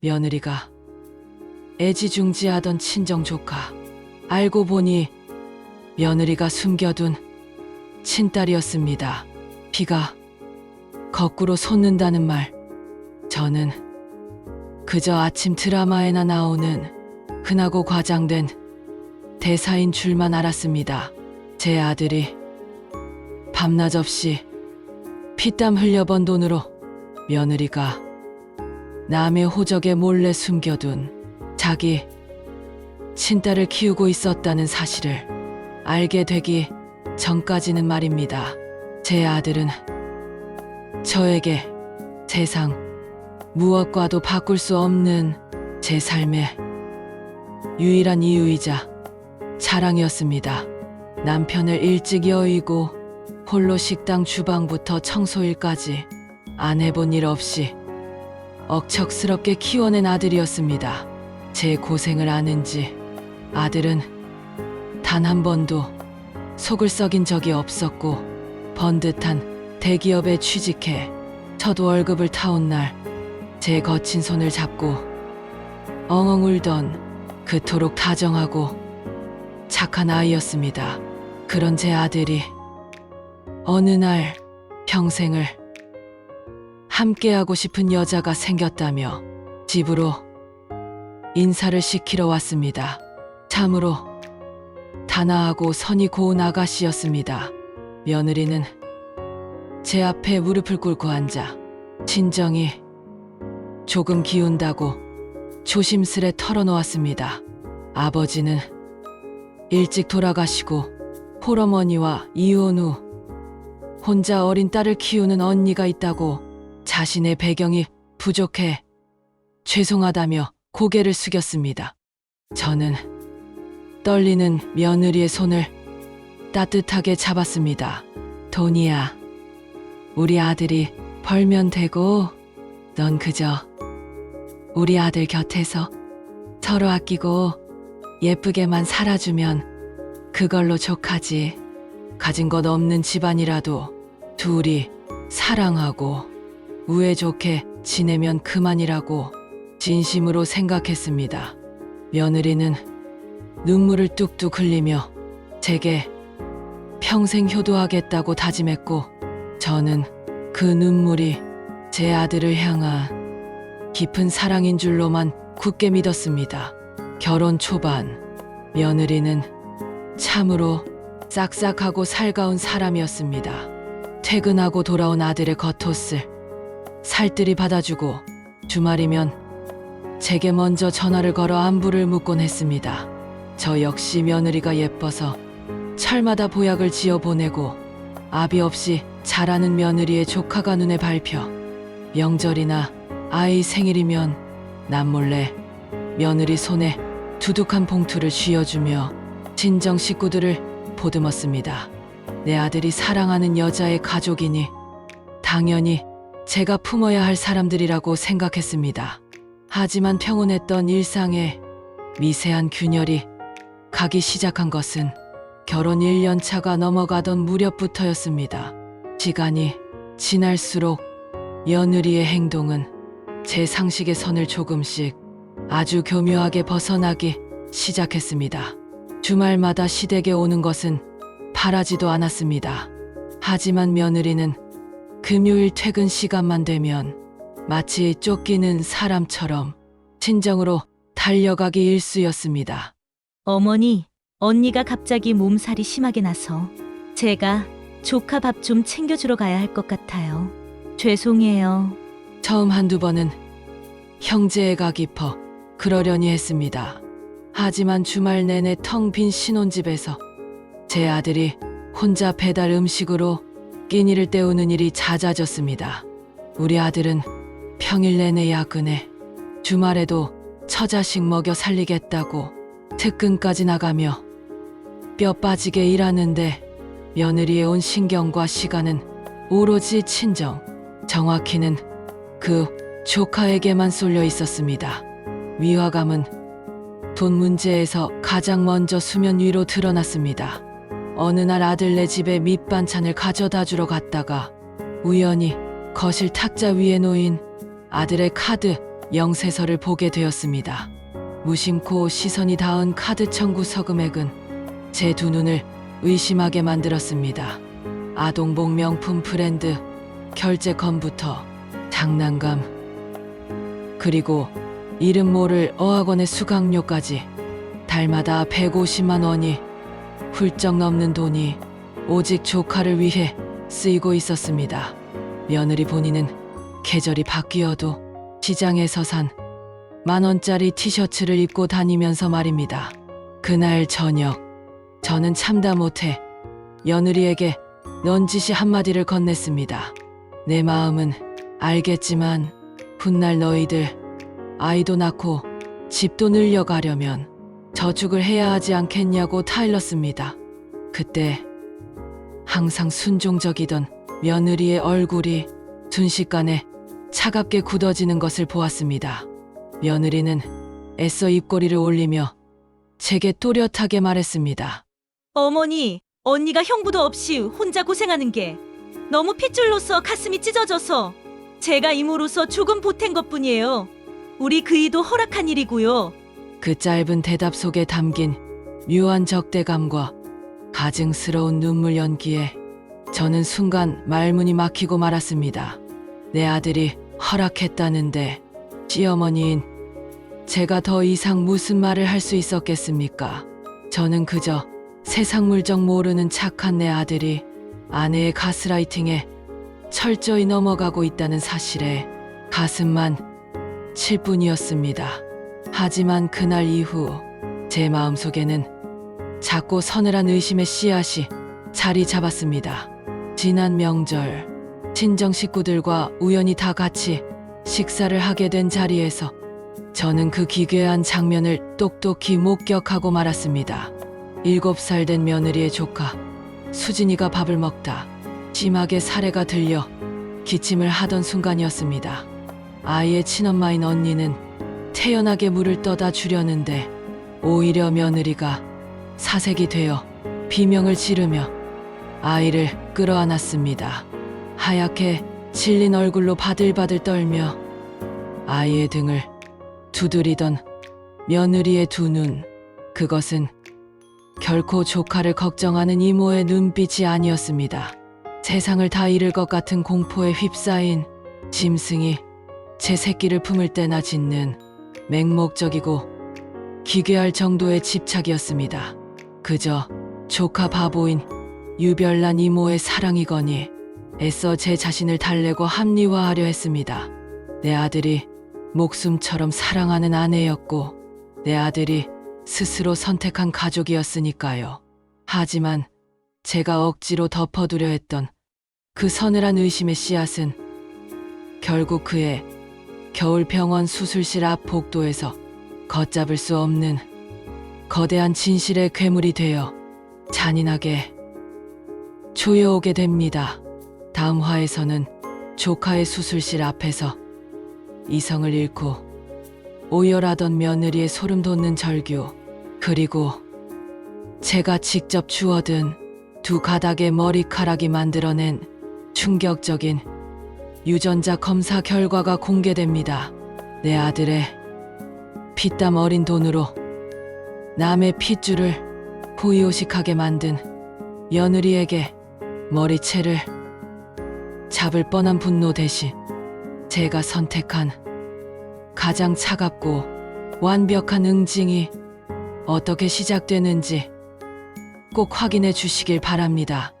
며느리가 애지중지하던 친정조카. 알고 보니 며느리가 숨겨둔 친딸이었습니다. 피가 거꾸로 솟는다는 말. 저는 그저 아침 드라마에나 나오는 흔하고 과장된 대사인 줄만 알았습니다. 제 아들이 밤낮 없이 피땀 흘려번 돈으로 며느리가 남의 호적에 몰래 숨겨둔 자기 친딸을 키우고 있었다는 사실을 알게 되기 전까지는 말입니다. 제 아들은 저에게 세상 무엇과도 바꿀 수 없는 제 삶의 유일한 이유이자 자랑이었습니다. 남편을 일찍 여의고 홀로 식당 주방부터 청소일까지 안 해본 일 없이 억척스럽게 키워낸 아들이었습니다. 제 고생을 아는지 아들은 단 한 번도 속을 썩인 적이 없었고, 번듯한 대기업에 취직해 첫 월급을 타온 날 제 거친 손을 잡고 엉엉 울던 그토록 다정하고 착한 아이였습니다. 그런 제 아들이 어느 날 평생을 함께하고 싶은 여자가 생겼다며 집으로 인사를 시키러 왔습니다. 참으로 단아하고 선이 고운 아가씨였습니다. 며느리는 제 앞에 무릎을 꿇고 앉아 친정이 조금 기운다고 조심스레 털어놓았습니다. 아버지는 일찍 돌아가시고 홀어머니와 이혼 후 혼자 어린 딸을 키우는 언니가 있다고 자신의 배경이 부족해 죄송하다며 고개를 숙였습니다. 저는 떨리는 며느리의 손을 따뜻하게 잡았습니다. 돈이야, 우리 아들이 벌면 되고 넌 그저 우리 아들 곁에서 서로 아끼고 예쁘게만 살아주면 그걸로 족하지. 가진 것 없는 집안이라도 둘이 사랑하고 우애 좋게 지내면 그만이라고 진심으로 생각했습니다. 며느리는 눈물을 뚝뚝 흘리며 제게 평생 효도하겠다고 다짐했고, 저는 그 눈물이 제 아들을 향한 깊은 사랑인 줄로만 굳게 믿었습니다. 결혼 초반, 며느리는 참으로 싹싹하고 살가운 사람이었습니다. 퇴근하고 돌아온 아들의 겉옷을 살뜰히 받아주고 주말이면 제게 먼저 전화를 걸어 안부를 묻곤 했습니다. 저 역시 며느리가 예뻐서 철마다 보약을 지어 보내고 아비 없이 자라는 며느리의 조카가 눈에 밟혀 명절이나 아이 생일이면 남몰래 며느리 손에 두둑한 봉투를 쥐어주며 친정 식구들을 보듬었습니다. 내 아들이 사랑하는 여자의 가족이니 당연히 제가 품어야 할 사람들이라고 생각했습니다. 하지만 평온했던 일상에 미세한 균열이 가기 시작한 것은 결혼 1년 차가 넘어가던 무렵부터였습니다. 시간이 지날수록 며느리의 행동은 제 상식의 선을 조금씩 아주 교묘하게 벗어나기 시작했습니다. 주말마다 시댁에 오는 것은 바라지도 않았습니다. 하지만 며느리는 금요일 퇴근 시간만 되면 마치 쫓기는 사람처럼 친정으로 달려가기 일쑤였습니다. 어머니, 언니가 갑자기 몸살이 심하게 나서 제가 조카 밥 좀 챙겨주러 가야 할 것 같아요. 죄송해요. 처음 한두 번은 형제애가 깊어 그러려니 했습니다. 하지만 주말 내내 텅 빈 신혼집에서 제 아들이 혼자 배달 음식으로 끼니를 때우는 일이 잦아졌습니다. 우리 아들은 평일 내내 야근해 주말에도 처자식 먹여 살리겠다고 특근까지 나가며 뼈 빠지게 일하는데 며느리의 온 신경과 시간은 오로지 친정, 정확히는 그 조카에게만 쏠려 있었습니다. 위화감은 돈 문제에서 가장 먼저 수면 위로 드러났습니다. 어느 날 아들네 집에 밑반찬을 가져다 주러 갔다가 우연히 거실 탁자 위에 놓인 아들의 카드 영세서를 보게 되었습니다. 무심코 시선이 닿은 카드 청구 서금액은 제 두 눈을 의심하게 만들었습니다. 아동복 명품 브랜드 결제건부터 장난감, 그리고 이름 모를 어학원의 수강료까지 달마다 150만 원이 훌쩍 넘는 돈이 오직 조카를 위해 쓰이고 있었습니다. 며느리 본인은 계절이 바뀌어도 시장에서 산 10,000원짜리 티셔츠를 입고 다니면서 말입니다. 그날 저녁 저는 참다 못해 며느리에게 넌지시 한마디를 건넸습니다. 내 마음은 알겠지만 훗날 너희들 아이도 낳고 집도 늘려가려면 저축을 해야 하지 않겠냐고 타일렀습니다. 그때 항상 순종적이던 며느리의 얼굴이 순식간에 차갑게 굳어지는 것을 보았습니다. 며느리는 애써 입꼬리를 올리며 제게 또렷하게 말했습니다. 어머니, 언니가 형부도 없이 혼자 고생하는 게 너무 핏줄로서 가슴이 찢어져서 제가 임으로써 조금 보탠 것뿐이에요. 우리 그이도 허락한 일이고요. 그 짧은 대답 속에 담긴 묘한 적대감과 가증스러운 눈물 연기에 저는 순간 말문이 막히고 말았습니다. 내 아들이 허락했다는데 시어머니인 제가 더 이상 무슨 말을 할 수 있었겠습니까? 저는 그저 세상 물정 모르는 착한 내 아들이 아내의 가스라이팅에 철저히 넘어가고 있다는 사실에 가슴만 칠 뿐이었습니다. 하지만 그날 이후 제 마음속에는 작고 서늘한 의심의 씨앗이 자리 잡았습니다. 지난 명절 친정 식구들과 우연히 다 같이 식사를 하게 된 자리에서 저는 그 기괴한 장면을 똑똑히 목격하고 말았습니다. 7살 된 며느리의 조카 수진이가 밥을 먹다 심하게 사례가 들려 기침을 하던 순간이었습니다. 아이의 친엄마인 언니는 태연하게 물을 떠다 주려는데 오히려 며느리가 사색이 되어 비명을 지르며 아이를 끌어안았습니다. 하얗게 질린 얼굴로 바들바들 떨며 아이의 등을 두드리던 며느리의 두 눈, 그것은 결코 조카를 걱정하는 이모의 눈빛이 아니었습니다. 세상을 다 잃을 것 같은 공포에 휩싸인 짐승이 제 새끼를 품을 때나 짖는 맹목적이고 기괴할 정도의 집착이었습니다. 그저 조카 바보인 유별난 이모의 사랑이거니 애써 제 자신을 달래고 합리화하려 했습니다. 내 아들이 목숨처럼 사랑하는 아내였고 내 아들이 스스로 선택한 가족이었으니까요. 하지만 제가 억지로 덮어두려 했던 그 서늘한 의심의 씨앗은 결국 그의 겨울병원 수술실 앞 복도에서 걷잡을 수 없는 거대한 진실의 괴물이 되어 잔인하게 조여오게 됩니다. 다음 화에서는 조카의 수술실 앞에서 이성을 잃고 오열하던 며느리의 소름 돋는 절규, 그리고 제가 직접 주워든 두 가닥의 머리카락이 만들어낸 충격적인 유전자 검사 결과가 공개됩니다. 내 아들의 피땀 어린 돈으로 남의 핏줄을 호의호식하게 만든 며느리에게 머리채를 잡을 뻔한 분노 대신 제가 선택한 가장 차갑고 완벽한 응징이 어떻게 시작되는지 꼭 확인해 주시길 바랍니다.